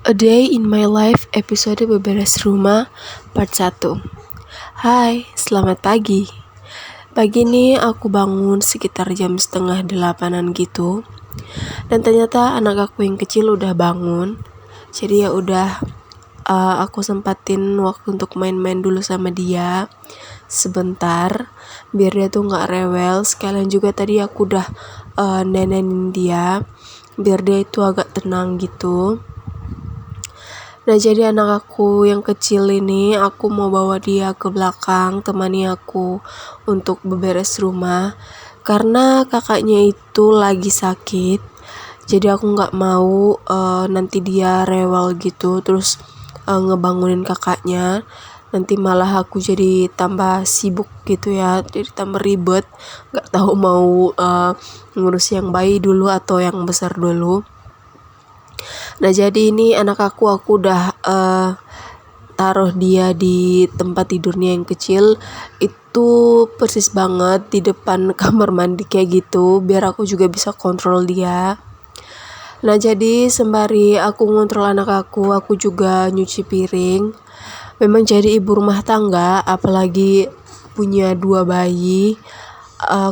A Day in My Life episode beberes rumah part 1. Hai, selamat pagi. Pagi ini aku bangun sekitar jam setengah 8 gitu. Dan ternyata anak aku yang kecil udah bangun. Jadi ya udah aku sempatin waktu untuk main-main dulu sama dia sebentar biar dia tuh nggak rewel. Sekalian juga tadi aku udah nenenin dia biar dia itu agak tenang gitu. Nah, jadi anak aku yang kecil ini aku mau bawa dia ke belakang, temani aku untuk beberes rumah karena kakaknya itu lagi sakit. Jadi aku nggak mau nanti dia rewel gitu terus ngebangunin kakaknya. Nanti malah aku jadi tambah sibuk gitu ya, jadi tambah ribet. Nggak tahu mau ngurus yang bayi dulu atau yang besar dulu. Nah, jadi ini anak aku udah taruh dia di tempat tidurnya yang kecil itu persis banget di depan kamar mandi kayak gitu biar aku juga bisa kontrol dia. Nah, jadi sembari aku ngontrol anak aku juga nyuci piring. Memang jadi ibu rumah tangga apalagi punya 2 bayi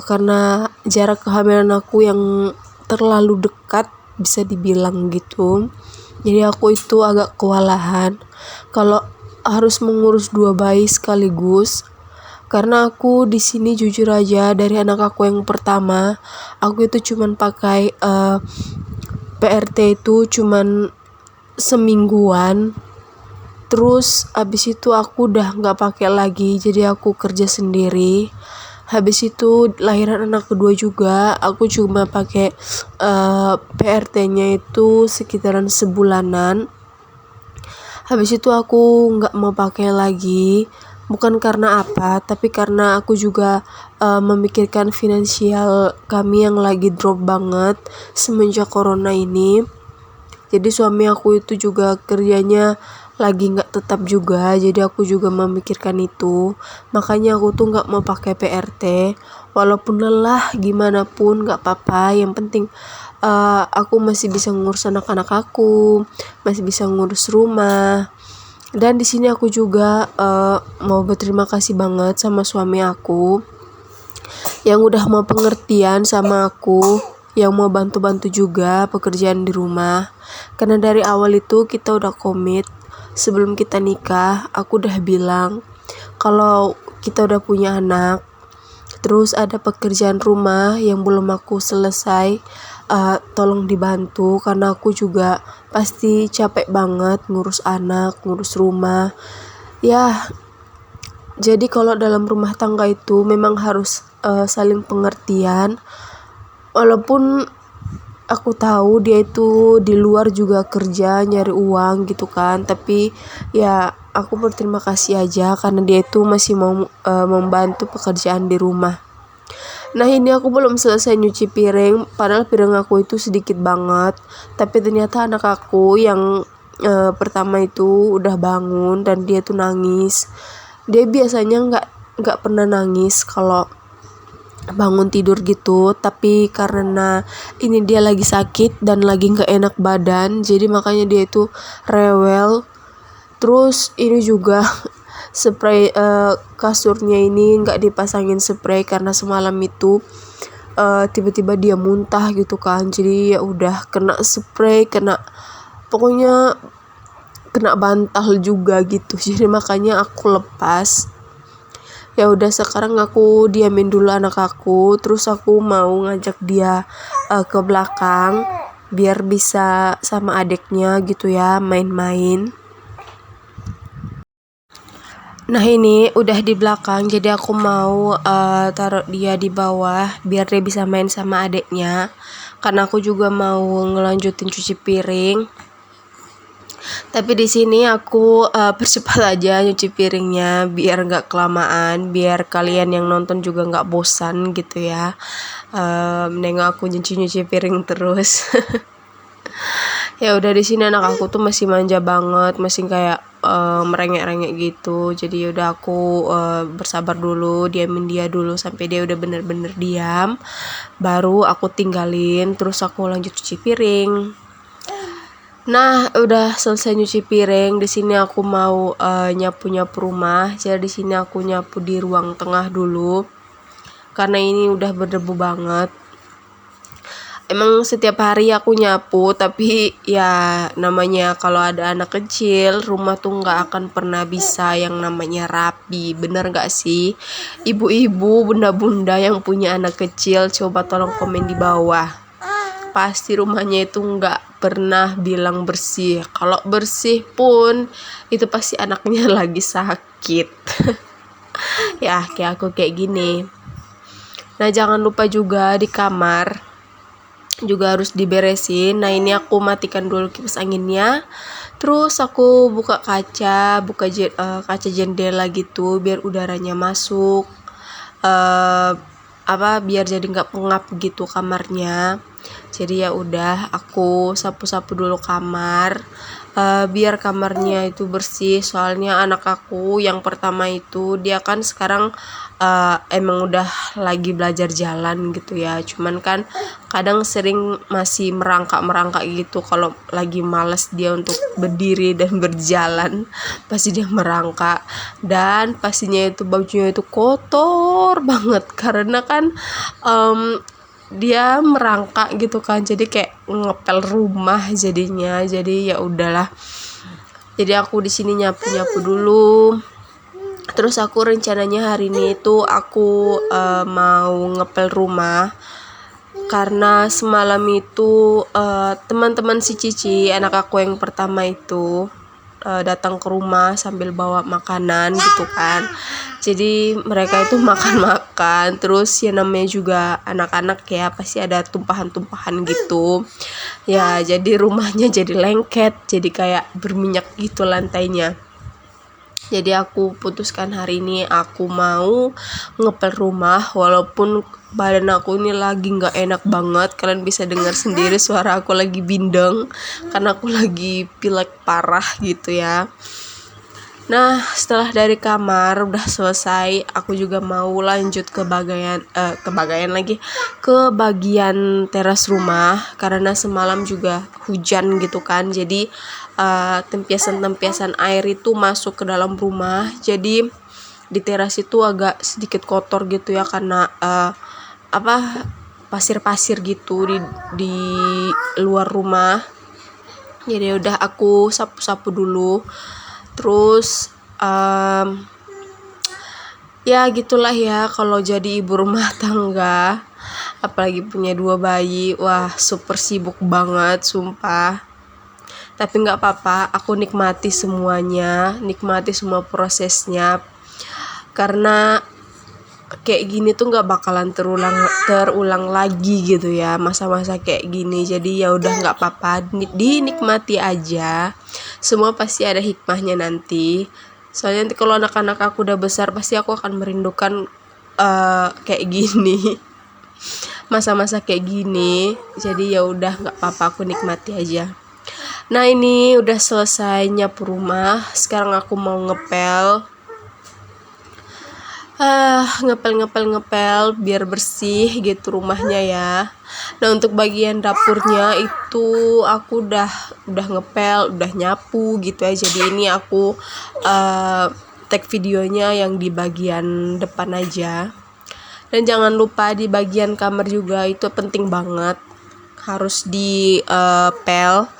karena jarak kehamilan aku yang terlalu dekat bisa dibilang gitu. Jadi aku itu agak kewalahan kalau harus mengurus 2 bayi sekaligus. Karena aku di sini jujur aja dari anak aku yang pertama, aku itu cuman pakai PRT itu cuman semingguan. Terus abis itu aku udah nggak pakai lagi, jadi aku kerja sendiri. Habis itu lahiran anak kedua juga aku cuma pakai PRT-nya itu sekitaran sebulanan. Habis itu aku nggak mau pakai lagi, bukan karena apa, tapi karena aku juga memikirkan finansial kami yang lagi drop banget semenjak corona ini. Jadi suami aku itu juga kerjanya lagi nggak tetap juga, jadi aku juga memikirkan itu. Makanya aku tuh nggak mau pakai PRT, walaupun lelah gimana pun nggak apa-apa. Yang penting aku masih bisa ngurus anak-anak aku, masih bisa ngurus rumah. Dan di sini aku juga mau berterima kasih banget sama suami aku yang udah mau pengertian sama aku, yang mau bantu-bantu juga pekerjaan di rumah. Karena dari awal itu kita udah komit, sebelum kita nikah, aku udah bilang kalau kita udah punya anak, terus ada pekerjaan rumah yang belum aku selesai, tolong dibantu karena aku juga pasti capek banget ngurus anak, ngurus rumah. Ya, jadi kalau dalam rumah tangga itu memang harus saling pengertian. Walaupun aku tahu dia itu di luar juga kerja nyari uang gitu kan, tapi ya aku berterima kasih aja karena dia itu masih mau membantu pekerjaan di rumah. Nah, ini aku belum selesai nyuci piring, padahal piring aku itu sedikit banget, tapi ternyata anak aku yang pertama itu udah bangun dan dia tuh nangis. Dia biasanya nggak pernah nangis kalau bangun tidur gitu, tapi karena ini dia lagi sakit dan lagi nggak enak badan, jadi makanya dia itu rewel. Terus ini juga spray kasurnya ini nggak dipasangin spray karena semalam itu tiba-tiba dia muntah gitu kan, jadi ya udah kena spray, pokoknya kena bantal juga gitu. Jadi makanya aku lepas. Ya udah, sekarang aku diamin dulu anak aku, terus aku mau ngajak dia ke belakang biar bisa sama adiknya gitu ya main-main. Nah, ini udah di belakang, jadi aku mau taruh dia di bawah biar dia bisa main sama adiknya. Karena aku juga mau ngelanjutin cuci piring. Tapi di sini aku percepat aja nyuci piringnya biar nggak kelamaan, biar kalian yang nonton juga nggak bosan gitu ya. Nengok aku nyuci piring terus. Ya udah, di sini anak aku tuh masih manja banget, masih kayak merengek-rengek gitu. Jadi udah aku bersabar dulu, diamin dia dulu sampai dia udah bener-bener diam, baru aku tinggalin, terus aku lanjut cuci piring. Nah, udah selesai nyuci piring. Di sini aku mau nyapu-nyapu rumah. Jadi di sini aku nyapu di ruang tengah dulu karena ini udah berdebu banget. Emang setiap hari aku nyapu, tapi ya namanya kalau ada anak kecil, rumah tuh nggak akan pernah bisa yang namanya rapi. Bener nggak sih? Ibu-ibu, bunda-bunda yang punya anak kecil, coba tolong komen di bawah. Pasti rumahnya itu nggak pernah bilang bersih. Kalau bersih pun itu pasti anaknya lagi sakit. Ya, kayak aku kayak gini. Nah, jangan lupa juga di kamar juga harus diberesin. Nah, ini aku matikan dulu kipas anginnya. Terus aku buka kaca jendela gitu biar udaranya masuk. eh Biar jadi nggak pengap gitu kamarnya. Jadi ya udah aku sapu-sapu dulu kamar, biar kamarnya itu bersih. Soalnya anak aku yang pertama itu dia kan sekarang emang udah lagi belajar jalan gitu ya, cuman kan kadang sering masih merangkak gitu. Kalau lagi males dia untuk berdiri dan berjalan, pasti dia merangkak. Dan pastinya itu bajunya itu kotor banget karena kan dia merangkak gitu kan, jadi kayak ngepel rumah jadinya. Jadi ya udahlah, jadi aku di sini nyapu dulu. Terus aku rencananya hari ini itu aku mau ngepel rumah karena semalam itu teman-teman si Cici, anak aku yang pertama itu datang ke rumah sambil bawa makanan gitu kan. Jadi mereka itu makan-makan, terus ya namanya juga anak-anak ya pasti ada tumpahan-tumpahan gitu. Ya jadi rumahnya jadi lengket, jadi kayak berminyak gitu lantainya. Jadi aku putuskan hari ini aku mau ngepel rumah walaupun badan aku ini lagi nggak enak banget. Kalian bisa dengar sendiri suara aku lagi bindeng karena aku lagi pilek parah gitu ya. Nah, setelah dari kamar udah selesai, aku juga mau lanjut ke bagian teras rumah karena semalam juga hujan gitu kan. Jadi tempiasan-tempiasan air itu masuk ke dalam rumah. Jadi di teras itu agak sedikit kotor gitu ya karena pasir-pasir gitu di luar rumah. Jadi udah aku sapu-sapu dulu. Terus ya gitulah ya kalau jadi ibu rumah tangga, apalagi punya 2 bayi. Wah, super sibuk banget sumpah. Tapi nggak apa-apa, aku nikmati semuanya, nikmati semua prosesnya karena kayak gini tuh nggak bakalan terulang lagi gitu ya, masa-masa kayak gini. Jadi ya udah nggak apa-apa, dinikmati aja. Semua pasti ada hikmahnya nanti. Soalnya nanti kalau anak-anak aku udah besar pasti aku akan merindukan kayak gini. Masa-masa kayak gini. Jadi ya udah nggak apa-apa, aku nikmati aja. Nah, ini udah selesai nyapu rumah. Sekarang aku mau ngepel biar bersih gitu rumahnya ya. Nah, untuk bagian dapurnya itu aku udah ngepel, udah nyapu gitu ya. Jadi ini aku tag videonya yang di bagian depan aja. Dan jangan lupa di bagian kamar juga itu penting banget harus dipel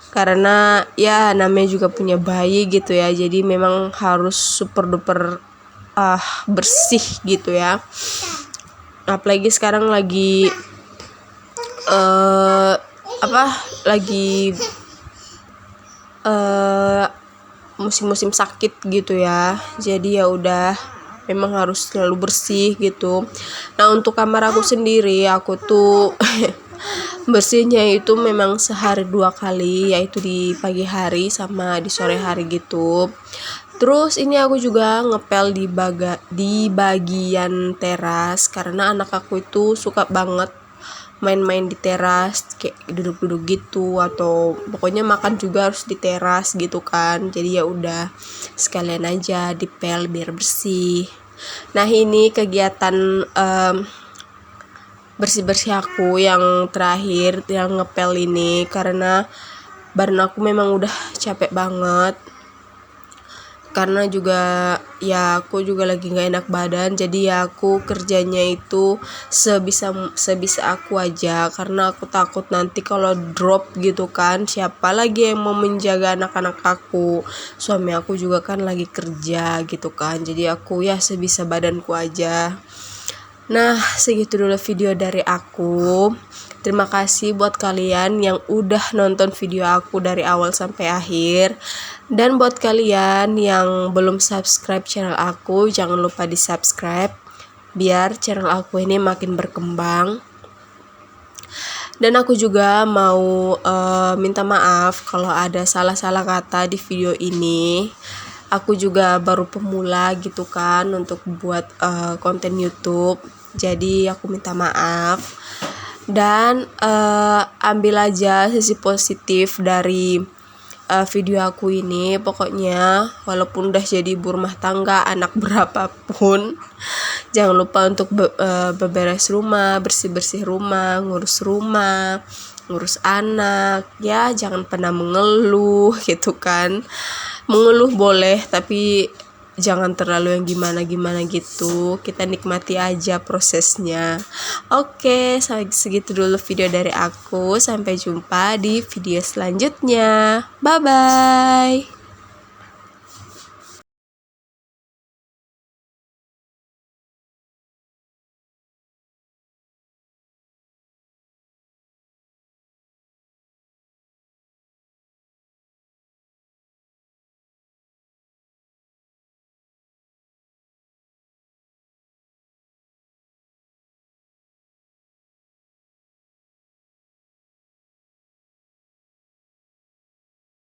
karena ya namanya juga punya bayi gitu ya. Jadi memang harus super duper bersih gitu ya. Apalagi sekarang lagi musim-musim sakit gitu ya. Jadi ya udah memang harus selalu bersih gitu. Nah, untuk kamar aku sendiri aku tuh bersihnya itu memang sehari 2 kali, yaitu di pagi hari sama di sore hari gitu. Terus ini aku juga ngepel di bagian teras karena anak aku itu suka banget main-main di teras, kayak duduk-duduk gitu, atau pokoknya makan juga harus di teras gitu kan. Jadi ya udah sekalian aja dipel biar bersih. Nah, ini kegiatan bersih-bersih aku yang terakhir yang ngepel ini karena badan aku memang udah capek banget, karena juga ya aku juga lagi nggak enak badan, jadi ya aku kerjanya itu sebisa aku aja, karena aku takut nanti kalau drop gitu kan, siapa lagi yang mau menjaga anak-anak aku, suami aku juga kan lagi kerja gitu kan, jadi aku ya sebisa badanku aja. Nah, segitu dulu video dari aku. Terima kasih buat kalian yang udah nonton video aku dari awal sampai akhir. Dan buat kalian yang belum subscribe channel aku, jangan lupa di subscribe biar channel aku ini makin berkembang. Dan aku juga mau minta maaf kalau ada salah-salah kata di video ini. Aku juga baru pemula gitu kan untuk buat konten YouTube. Jadi aku minta maaf. Dan ambil aja sisi positif dari video aku ini. Pokoknya walaupun udah jadi ibu rumah tangga, anak berapapun, jangan lupa untuk beberes rumah, bersih-bersih rumah, ngurus anak, ya jangan pernah mengeluh gitu kan. Mengeluh boleh, tapi jangan terlalu yang gimana-gimana gitu. Kita nikmati aja prosesnya. Oke, segitu dulu video dari aku. Sampai jumpa di video selanjutnya. Bye-bye.